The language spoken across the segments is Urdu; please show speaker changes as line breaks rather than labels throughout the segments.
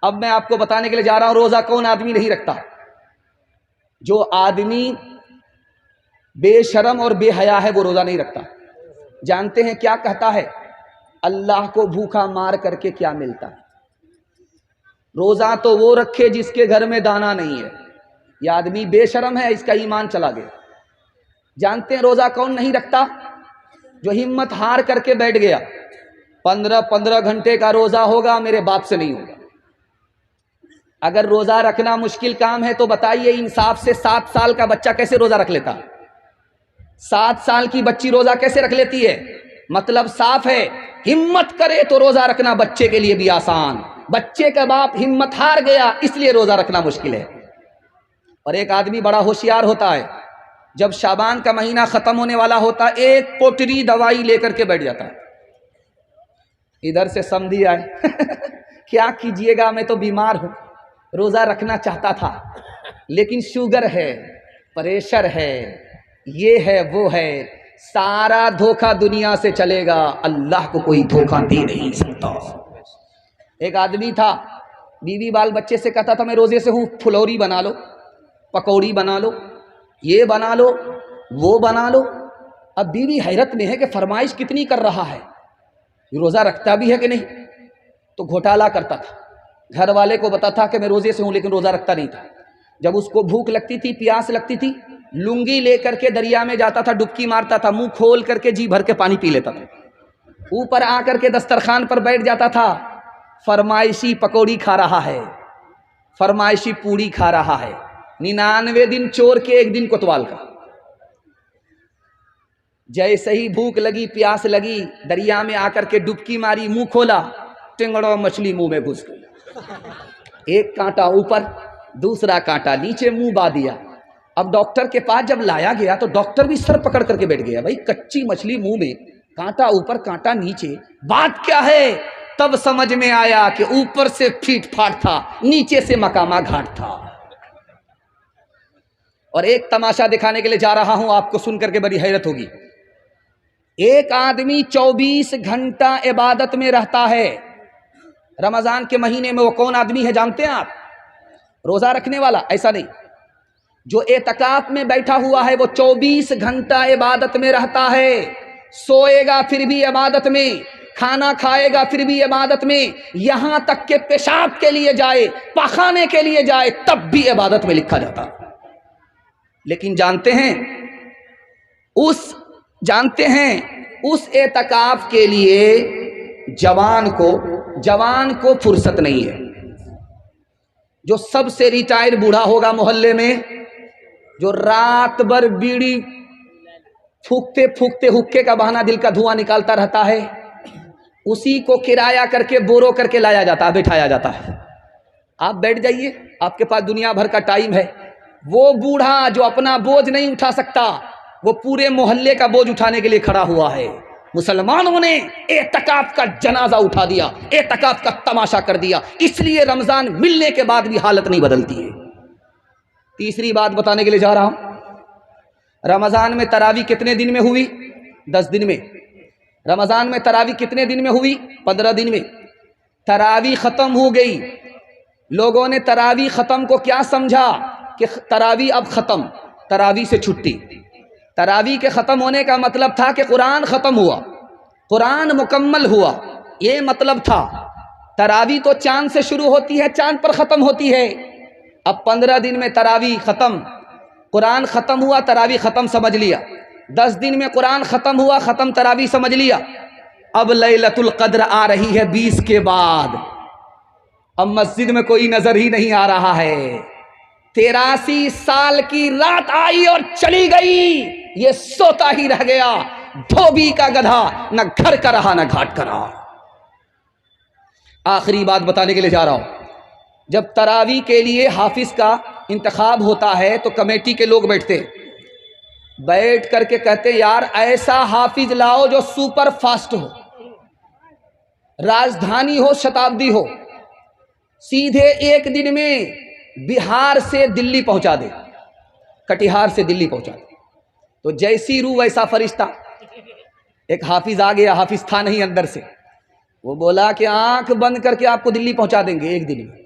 اب میں آپ کو بتانے کے لیے جا رہا ہوں روزہ کون آدمی نہیں رکھتا۔ جو آدمی بے شرم اور بے حیا ہے وہ روزہ نہیں رکھتا۔ جانتے ہیں کیا کہتا ہے؟ اللہ کو بھوکا مار کر کے کیا ملتا ہے؟ روزہ تو وہ رکھے جس کے گھر میں دانا نہیں ہے۔ یہ آدمی بے شرم ہے، اس کا ایمان چلا گیا۔ جانتے ہیں روزہ کون نہیں رکھتا؟ جو ہمت ہار کر کے بیٹھ گیا 15 گھنٹے کا روزہ ہوگا، میرے باپ سے نہیں ہوگا۔ اگر روزہ رکھنا مشکل کام ہے تو بتائیے انصاف سے 7 سال کا بچہ کیسے روزہ رکھ لیتا؟ 7 سال کی بچی روزہ کیسے رکھ لیتی ہے؟ مطلب صاف ہے، ہمت کرے تو روزہ رکھنا بچے کے لیے بھی آسان۔ بچے کا باپ ہمت ہار گیا اس لیے روزہ رکھنا مشکل ہے۔ اور ایک آدمی بڑا ہوشیار ہوتا ہے، جب شعبان کا مہینہ ختم ہونے والا ہوتا ایک پوٹری دوائی لے کر کے بیٹھ جاتا ہے۔ ادھر سے سمجھی آئے کیا کیجئے گا، میں تو بیمار ہوں، روزہ رکھنا چاہتا تھا لیکن شوگر ہے، پریشر ہے، یہ ہے وہ ہے، سارا دھوکہ دنیا سے چلے گا، اللہ کو کوئی دھوکہ دے نہیں سکتا۔ ایک آدمی تھا، بیوی بال بچے سے کہتا تھا میں روزے سے ہوں، پھلوری بنا لو، پکوڑی بنا لو، یہ بنا لو، وہ بنا لو۔ اب بیوی حیرت میں ہے کہ فرمائش کتنی کر رہا ہے، یہ روزہ رکھتا بھی ہے کہ نہیں؟ تو گھوٹالہ کرتا تھا، گھر والے کو بتاتا کہ میں روزے سے ہوں لیکن روزہ رکھتا نہیں تھا۔ جب اس کو بھوک لگتی تھی، پیاس لگتی تھی، لنگی لے کر کے دریا میں جاتا تھا، ڈبکی مارتا تھا، منہ کھول کر کے جی بھر کے پانی پی لیتا تھا، اوپر آ کر کے دسترخوان پر بیٹھ جاتا تھا، فرمائشی پکوڑی کھا رہا ہے، فرمائشی پوڑی کھا رہا ہے، 99 دن چور کے 1 دن کوتوال کا۔ جیسے ہی بھوک لگی، پیاس لگی، دریا میں آ کر کے ڈبکی ماری، منہ کھولا، ٹنگڑو مچھلی منہ میں گھس گئی، ایک کانٹا اوپر، دوسرا کانٹا نیچے، منہ با دیا۔ اب ڈاکٹر کے پاس جب لایا گیا تو ڈاکٹر بھی سر پکڑ کر کے بیٹھ گیا، بھائی کچی مچھلی منہ میں، کانٹا اوپر کانٹا نیچے، بات کیا ہے؟ تب سمجھ میں آیا کہ اوپر سے پھیٹ پھاٹ تھا، نیچے سے مقامہ گھاٹ تھا۔ اور ایک تماشا دکھانے کے لیے جا رہا ہوں، آپ کو سن کر کے بڑی حیرت ہوگی۔ ایک آدمی 24 گھنٹہ عبادت میں رہتا ہے رمضان کے مہینے میں۔ وہ کون آدمی ہے جانتے ہیں آپ؟ روزہ رکھنے والا؟ ایسا نہیں، جو اعتکاف میں بیٹھا ہوا ہے وہ 24 گھنٹہ عبادت میں رہتا ہے، سوئے گا پھر بھی عبادت میں، کھانا کھائے گا پھر بھی عبادت میں، یہاں تک کہ پیشاب کے لیے جائے، پخانے کے لیے جائے، تب بھی عبادت میں لکھا جاتا۔ لیکن جانتے ہیں اس اعتکاف کے لیے جوان کو فرصت نہیں ہے۔ جو سب سے ریٹائر بوڑھا ہوگا محلے میں، جو رات بھر بیڑی پھونکتے پھونکتے حکے کا بہانہ دل کا دھواں نکالتا رہتا ہے، اسی کو کرایہ کر کے بورو کر کے لایا جاتا ہے، بٹھایا جاتا ہے، آپ بیٹھ جائیے، آپ کے پاس دنیا بھر کا ٹائم ہے۔ وہ بوڑھا جو اپنا بوجھ نہیں اٹھا سکتا، وہ پورے محلے کا بوجھ اٹھانے کے لیے کھڑا ہوا ہے۔ مسلمانوں نے اعتکاف کا جنازہ اٹھا دیا، اعتکاف کا تماشا کر دیا، اس لیے رمضان ملنے کے بعد بھی حالت نہیں بدلتی ہے۔ تیسری بات بتانے کے لیے جا رہا ہوں، رمضان میں تراویح کتنے دن میں ہوئی؟ 10 دن میں۔ رمضان میں تراویح کتنے دن میں ہوئی؟ 15 دن میں۔ تراویح ختم ہو گئی، لوگوں نے تراویح ختم کو کیا سمجھا کہ تراویح اب ختم، تراویح سے چھٹی۔ تراویح کے ختم ہونے کا مطلب تھا کہ قرآن ختم ہوا، قرآن مکمل ہوا، یہ مطلب تھا۔ تراویح تو چاند سے شروع ہوتی ہے، چاند پر ختم ہوتی ہے۔ اب 15 دن میں تراویح ختم، قرآن ختم ہوا، تراویح ختم سمجھ لیا۔ 10 دن میں قرآن ختم ہوا، ختم تراویح سمجھ لیا۔ اب لیلۃ القدر آ رہی ہے 20 کے بعد، اب مسجد میں کوئی نظر ہی نہیں آ رہا ہے۔ 83 سال کی رات آئی اور چلی گئی، یہ سوتا ہی رہ گیا، دھوبی کا گدھا، نہ گھر کا رہا نہ گھاٹ کا رہا۔ آخری بات بتانے کے لیے جا رہا ہوں، جب تراویح کے لیے حافظ کا انتخاب ہوتا ہے تو کمیٹی کے لوگ بیٹھتے ہیں، بیٹھ کر کے کہتے ہیں یار ایسا حافظ لاؤ جو سپر فاسٹ ہو، راجدھانی ہو، شتابدی ہو، سیدھے 1 دن میں بہار سے دلی پہنچا دے، کٹیہار سے دلی پہنچا دے۔ تو جیسی روح ویسا فرشتہ۔ ایک حافظ آ گیا، حافظ تھا نہیں اندر سے، وہ بولا کہ آنکھ بند کر کے آپ کو دلی پہنچا دیں گے 1 دن میں۔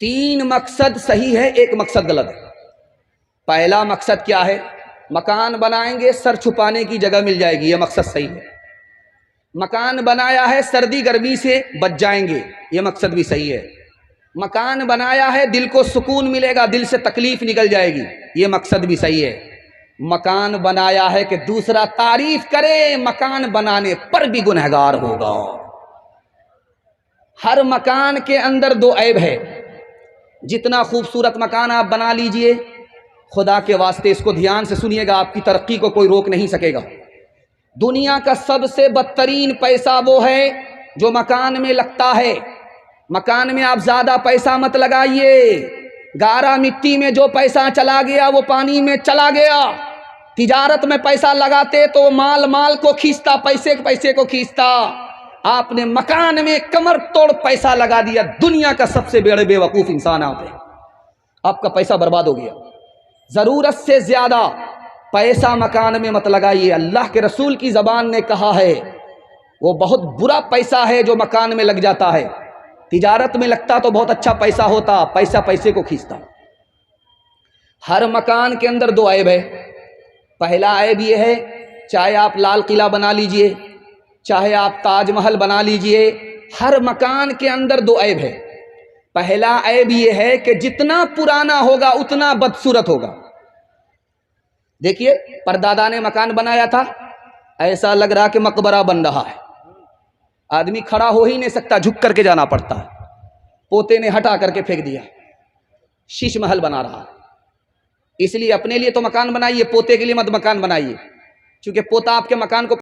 تین مقصد صحیح ہے، ایک مقصد غلط ہے۔ پہلا مقصد کیا ہے؟ مکان بنائیں گے سر چھپانے کی جگہ مل جائے گی، یہ مقصد صحیح ہے۔ مکان بنایا ہے سردی گرمی سے بچ جائیں گے، یہ مقصد بھی صحیح ہے۔ مکان بنایا ہے دل کو سکون ملے گا، دل سے تکلیف نکل جائے گی، یہ مقصد بھی صحیح ہے۔ مکان بنایا ہے کہ دوسرا تعریف کرے، مکان بنانے پر بھی گنہگار ہوگا۔ ہر مکان کے اندر دو عیب ہے۔ جتنا خوبصورت مکان آپ بنا لیجئے، خدا کے واسطے اس کو دھیان سے سنیے گا، آپ کی ترقی کو کوئی روک نہیں سکے گا۔ دنیا کا سب سے بدترین پیسہ وہ ہے جو مکان میں لگتا ہے۔ مکان میں آپ زیادہ پیسہ مت لگائیے، گارا مٹی میں جو پیسہ چلا گیا وہ پانی میں چلا گیا۔ تجارت میں پیسہ لگاتے تو مال کو کھینچتا، پیسے کو کھینچتا۔ آپ نے مکان میں کمر توڑ پیسہ لگا دیا، دنیا کا سب سے بڑے بے وقوف انسان آپ ہیں، آپ کا پیسہ برباد ہو گیا۔ ضرورت سے زیادہ پیسہ مکان میں مت لگائیے، اللہ کے رسول کی زبان نے کہا ہے وہ بہت برا پیسہ ہے جو مکان میں لگ جاتا ہے۔ تجارت میں لگتا تو بہت اچھا پیسہ ہوتا، پیسے کو کھینچتا۔ ہر مکان کے اندر دو عیب ہے۔ پہلا عیب یہ ہے، چاہے آپ لال قلعہ بنا لیجئے، چاہے آپ تاج محل بنا لیجئے، ہر مکان کے اندر دو عیب ہے۔ پہلا عیب یہ ہے کہ جتنا پرانا ہوگا اتنا بدصورت ہوگا۔ دیکھیے پردادا نے مکان بنایا تھا، ایسا لگ رہا کہ مقبرہ بن رہا ہے، آدمی کھڑا ہو ہی نہیں سکتا، جھک کر کے جانا پڑتا ہے۔ پوتے نے ہٹا کر کے پھینک دیا، شیش محل بنا رہا ہے۔ اس لیے اپنے لیے تو مکان بنائیے، پوتے کے لیے مت مکان بنائیے، چونکہ پوتا آپ کے مکان کو